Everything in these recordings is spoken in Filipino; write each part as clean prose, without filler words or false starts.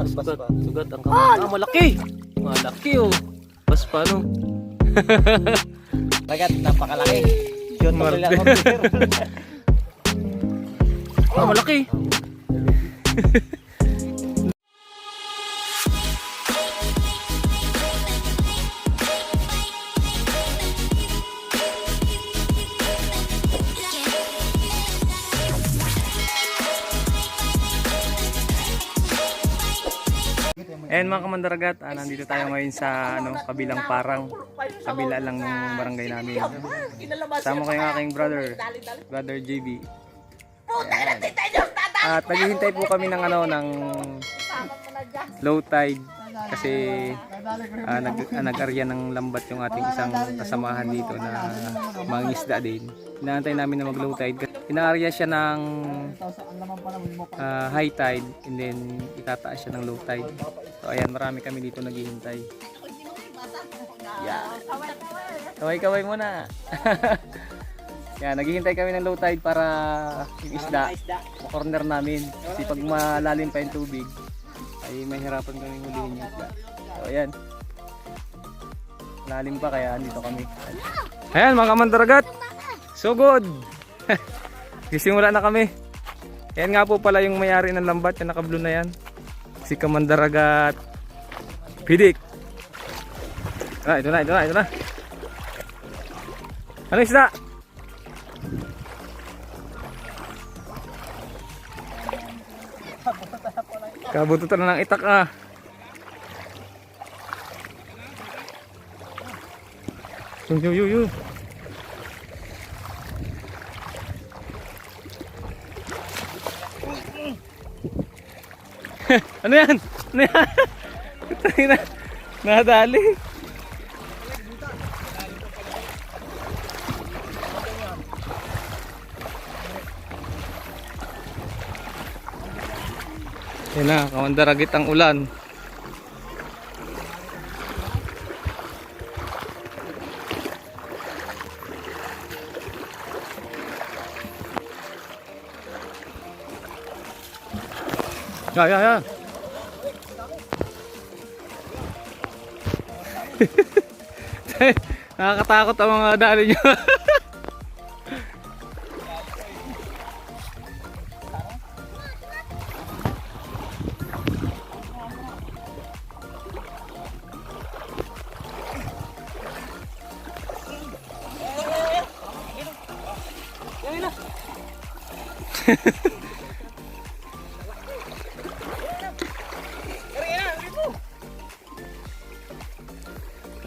Sugat ang kamay. Ah, malaki! Malaki oh. Baspa no. Bagat, napakalaki. Yun mo Marbe. lang. Ah, malaki. And mga kamandaragat, nandito tayo ngayon sa kabilang parang, kabila lang ng barangay namin. Kasama ko yung aking brother JB. Ayan. At naghihintay po kami ng ng low tide kasi nag-arya ng lambat yung ating isang kasamahan dito na mangingisda din. Inaantay namin na mag low tide. Inaarya siya ng high tide and then itataas siya ng low tide. So ayan, marami kami dito naghihintay. Yeah. Kaway-kaway muna. Yan, naghihintay kami ng low tide para yung isda corner namin. Kasi pag malalim pa yung tubig ay mahirapan kami hulihin yung isda. So ayan. Malalim pa kaya andito kami. Ayan mga kamandaragat. So good. Sisimula na kami. Yan nga po pala yung mayari ng lambat, yung naka-blue na yan. Si Kamandaragat Pidik. Ito na. Ano isda? Kabututan na ng itak ah. Yu. Ano yan? Nadali. Yan na, kamandaragit ang ulan. Ya. Nakakatakot ang mga dali nyo.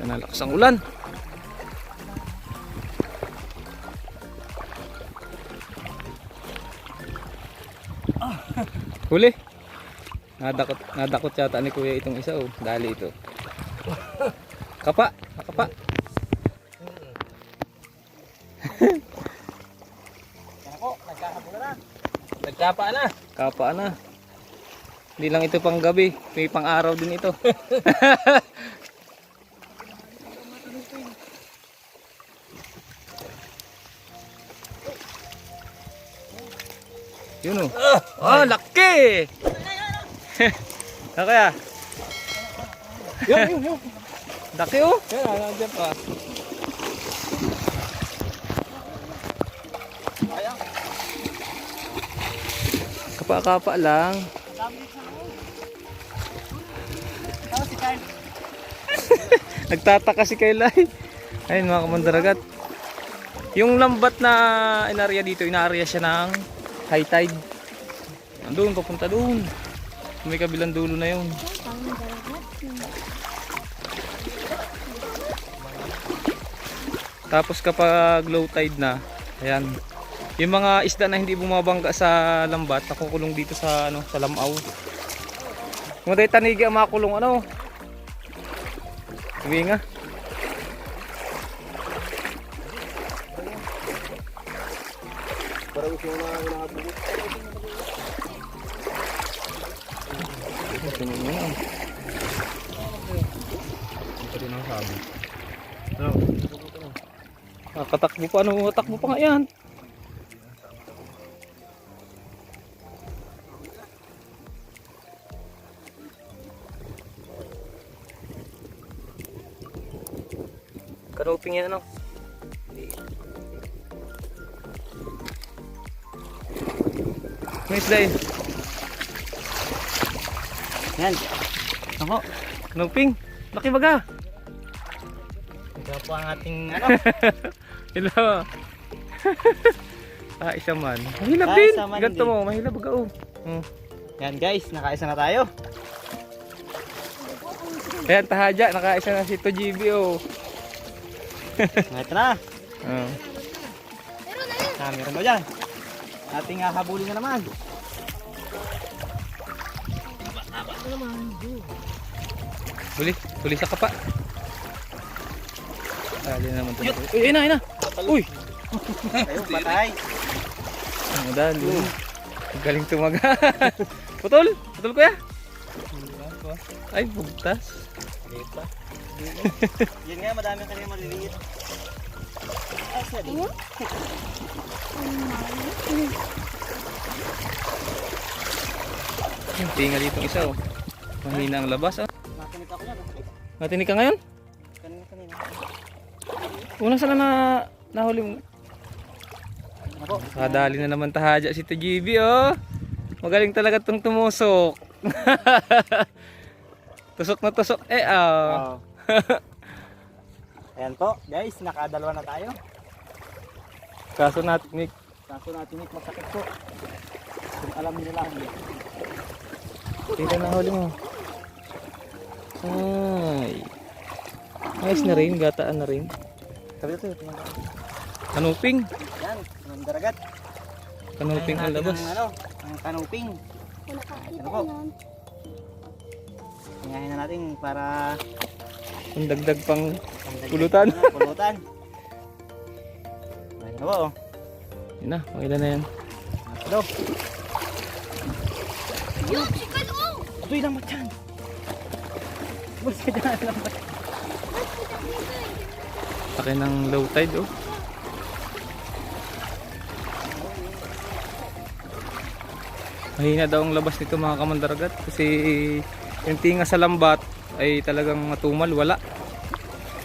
Nalakas ang ulan. Huli. Nadakot yata ni kuya itong isa oh. Dali ito. Kapa. Kapa na. Hindi lang ito pang gabi, may pang araw din ito. Yun oh. Laki! Kaya? Yun. Laki oh. Nandiyan pa. Kapa lang. Nagtataka si Kailay. Ayun mga kamandaragat. Yung lambat na inarya dito, inaarya siya ng high tide. Andun, papunta doon. May kabilang dulo na yun. Tapos kapag low tide na, ayan. Yung mga isda na hindi bumabangga sa lambat, nakukulong dito sa sa lamaw. Kung tayo tanigi ang makulong Sabi nga. Parang gusto na hinahabog. Ito na sabi. Katakbo pa, katakbo pa nga yan. Kanuping yan ano. May isda yun. Yan. Ako. Kanuping. Laki baga. Ito po ang ating ano. Hello. Isa man. Mahilap Ah, din. isa man Ganto din. mo. Mahilap baga oh. Yan guys, nakaisa na tayo. Ayan, tahadya. Nakaisa na si 2GB oh. Ito na. Oh. Meron mo dyan. Ating hahabulin na naman. Huli sa kapa. Dali naman ito. Uy, ayun na. Uy! Ayun, patay. Ang dali. Galing tumaga. Putol kuya. Ay, bugtas. Yan nga, madami kanina maliliit. Asa din. Yung tinga dito isa oh. Mahina ang labas oh. Nakinig ako yan. Matinig ka ngayon? Kanina. Unang sana na nahuli mo. Ako. Kadali na naman tahadya si 2GB oh. Magaling talaga tong tumusok. Tusok na tusok eh oh. Ayan po, guys, nakadalawa na tayo. Kaso natin Kaso natin masakit po. Kung alam niyo lang. Tingnan na huli mo. Ay. Ayos na rin, gataan na rin. Sabi ito, tingnan ko. Kanuping. Yan, ang daragat. Kanuping ang labas. Ang kanuping. Ano po? Hingahin na natin para Ang dagdag pang pulutan. Pulutan. Ayun na po. Yun na, pangilan na yan. Hello. Ito'y lambat yan. Bus ka dyan, lambat. Laki ng low tide oh. Mahina daw ang labas nito mga kamandaragat kasi yung tinga sa lambat ay talagang matumal, wala.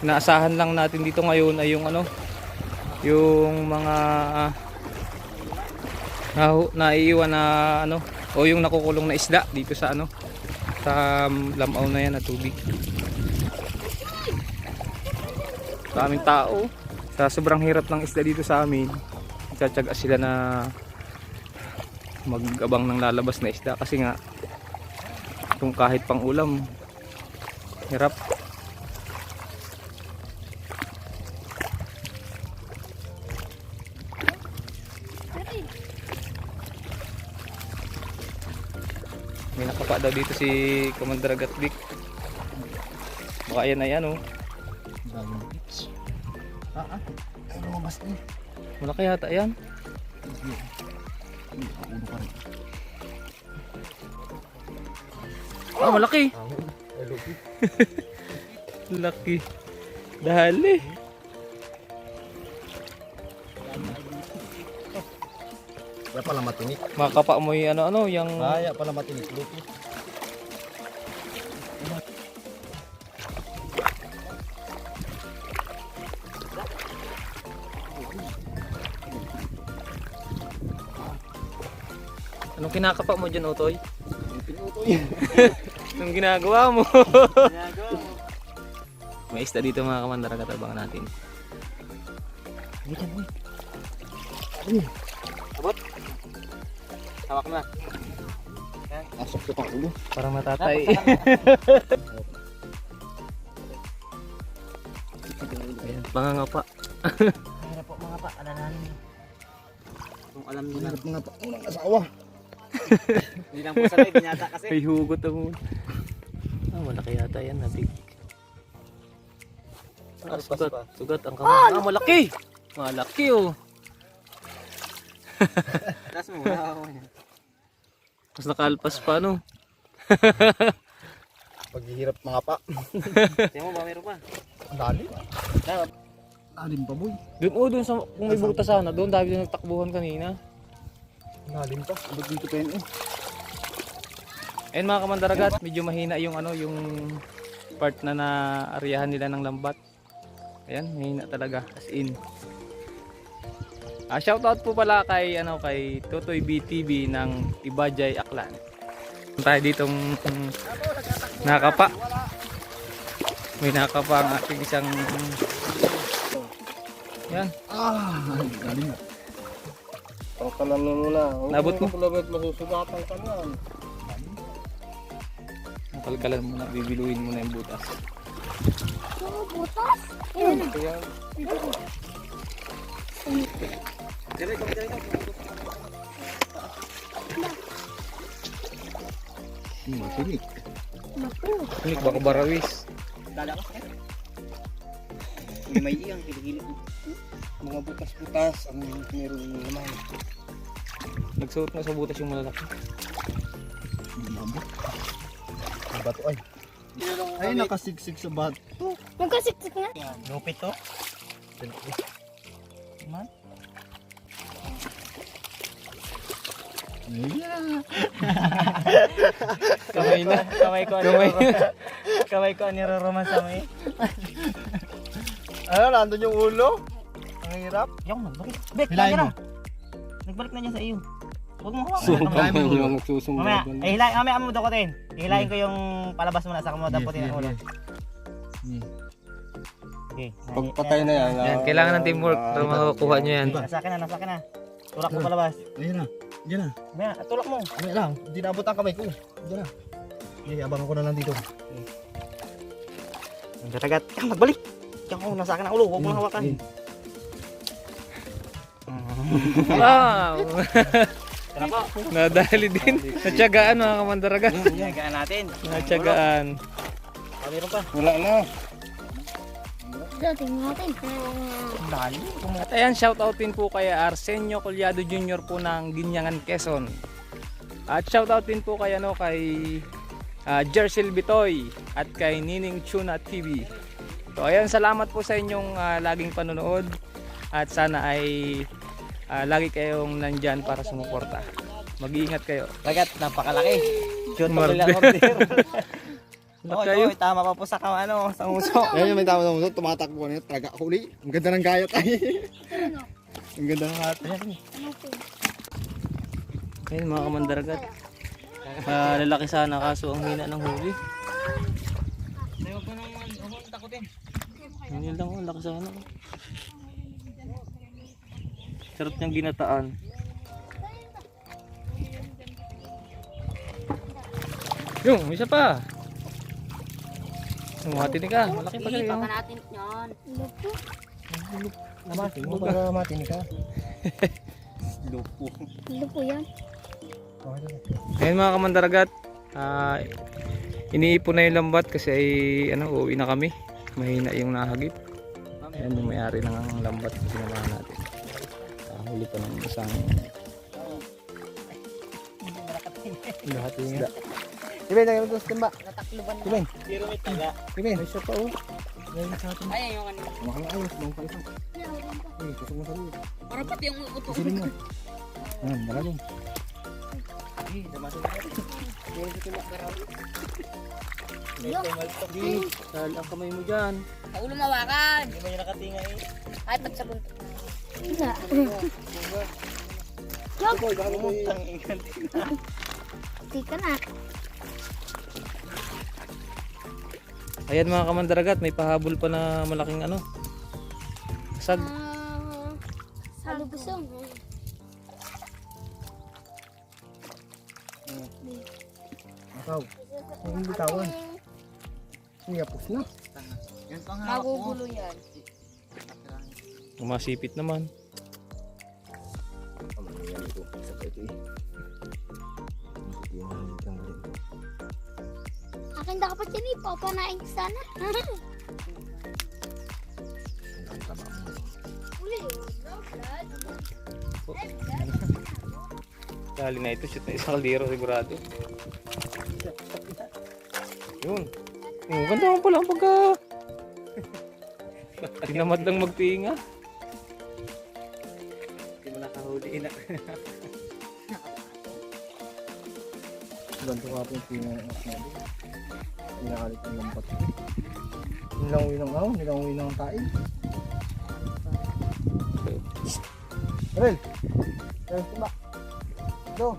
Inaasahan lang natin dito ngayon ay yung ano, yung mga naiiwan na ano o yung nakukulong na isda dito sa ano sa lamaw na yan na tubig. Sa aming tao, sa sobrang hirap ng isda dito sa amin, tsatsaga sila na mag-abang ng lalabas na isda kasi nga kung kahit pang ulam hirap. May nakapa daw dito si Commander Agatvic. Baka yan na yan oh. Ay, lumabas din. Malaki yata yan. Ah, malaki. Laki. Dali. Kaya pala matinik. Makapa mo yung ano yung Kaya pala matinik. Lupi. anong kinakapa mo dyan, Otoy? Pinutoy. Anong ginagawa mo? Ginagawa mo. May isda dito mga kamandara, katabang natin. Ay, dyan, uy. Abot. Hawak na. Asok sa pang ulo. Parang matatay. Ayan, pangangapa. Hirap po mga pa, alalahanin. Kung alam nyo lang. Mga pa, unang asawa. Hindi lang po sanay, binata kasi. May hugot ako. Ah, malaki yata yan, nabig. Ah, sugat ang kamay. Ah, malaki! Malaki oh. Tas mo, wala ako. Mas nakalpas pa no. Paghihirap mga pa. Tiyan mo ba, meron pa? Dali. Lalim pa boy. Doon sa kung may butas sana, doon dahil yung nagtakbuhan kanina. Lalim pa. Abot dito pa yun eh. Ayun mga kamandaragat, medyo mahina yung ano, yung part na naaryahan nila ng lambat. Ayan, mahina talaga as in. Shoutout po pala kay kay Totoy BTV ng Ibajay Aklan. Tayo ditong nakapa. May nakapa ang ating isang yan. Galing. Pangkalan mo muna. Nabot mo? Kulabot masusugatan ka niyan. Kalkalan mo na, bibiluin mo na yung butas. Butas? Ayan. Ayan. Masinik. Ini baka barawis. Dala ka sakit. Hindi may iyang kiligilid. Mga butas-butas ang meron naman. Nagsuot na sa butas yung malalaki. Mabot. Ang bato ay. Ay, nakasiksik sa bato. Magkasiksik na. Lupit to. Man. Kamay na. Kamay ko kamay ko niroroman sa may. Ano, nandun yung ulo? Ang hirap. Yung nagbalik. Bek, Hilahin mo. Nagbalik na niya sa iyo. Huwag mo hawakan. Hilahin mo yung ulo. Mamaya, mamaya mo dakotin. Hilahin ko yung palabas muna sa mo dapotin ang ulo. Okay. Pagpatay na yan. Yan, kailangan ng teamwork para makukuha nyo yan. Nasa akin na. Tulak mo palabas. Ayun na. Diyan na. Mamaya, tulak mo. Ano lang. Hindi naabot ang kamay ko. Diyan na. Okay, abang ako na lang dito. Ang gatagat. Nagbalik. Diyan ko, nasa akin ang ulo. Huwag mo nang hawakan. Wow! Tara po. Nadali din. Natsagaan mga kamandaragat. Higaan natin. Natsagaan. Meron pa. Wala na. Dating natin. Dali. At ayan, shoutoutin po kay Arsenio Collado Jr. po ng Ginyangan, Quezon. At shoutout din po kay Jercel Bitoy at kay Nining Tuna TV. So ayan, salamat po sa inyong laging panonood at sana ay lagi kayong nandyan para sumuporta. Mag-iingat kayo. Lagat, napakalaki. Cute pa Morde. lang order. Ba't Okay, kayo? tama pa po sa sa uso. Ayun yung may tama sa tumatakbo niya. Talaga huli. Ang ganda ng gayat ay. Ang ganda ng hat. Ayun mga kamandaragat. Lalaki sana kaso ang hina ng huli. Huwag mo nang takutin. Yun lang, ang laki sana. Sarap niyang ginataan. Yung, isa pa. Umati ka. Malaki pa kayo. natin yan. Lupo. Namatin mo para matin ka. Lupo. Lupo yan. Ngayon mga kamandaragat, iniipon na yung lambat kasi ay uuwi na kami. Mahina yung nahagip. Ayan yung may-ari ng lambat na sinamahan natin. Huli pa ng isang lahat yung isda. Ibay, nagano sa timba. Natakluban na. Ibay. Pero may taga. Ibay. May siya pa oh. Ayan yung kanina. Makang ayos. Bang pa isang. Ay, kusok mo sa loob. Para pati yung uto. Isilin mo. Ayan, malalong. Sal ang kamay mo dyan. Sa ulo mawakan. Hindi mo yung nakatinga eh. Ay, pag sa buntot. Isa. Umutang ikanti na. Tika na. Ayan mga kamandaragat, may pahabol pa na malaking sag. Salubusong. Akaw. Ang bitawan. Iyapos na. Yan pang hawak mo. Magugulo yan. Masipit naman. Yan ito. Isa pa ito eh. Akin dapat yan eh. Papanain ko sana. Uli. Dali na ito, shoot na isang kaldero sigurado. Yun. Oh, ganda mo pala ang pagka... Tinamad lang magtinga. Hindi mo nakahuli na. Ganito ka po yung pinakalit ng lampat. Nilangoy ng ahon, nilangoy ng kain. Rel. Rel, tiba. Do.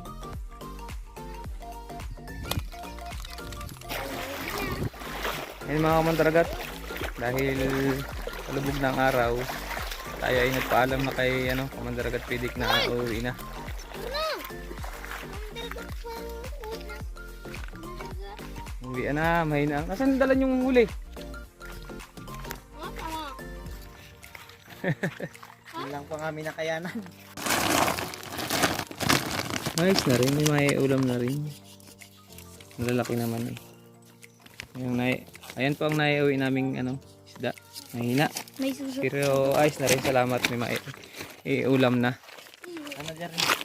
Yan mga kamandaragat, dahil palubog ng araw, tayo ay nagpaalam na kay Kamandaragat Pidik na uuwi na. Uwi na, mahina. Nasaan dala yung huli? Yun lang po ang aming nakayanan. Nice na rin, may ulam na rin. Malalaki naman eh. Ayan po ang naiuwi naming isda. Mahina. May suso. Pero ayos na rin, salamat, may ulam na. Ano dyan rin?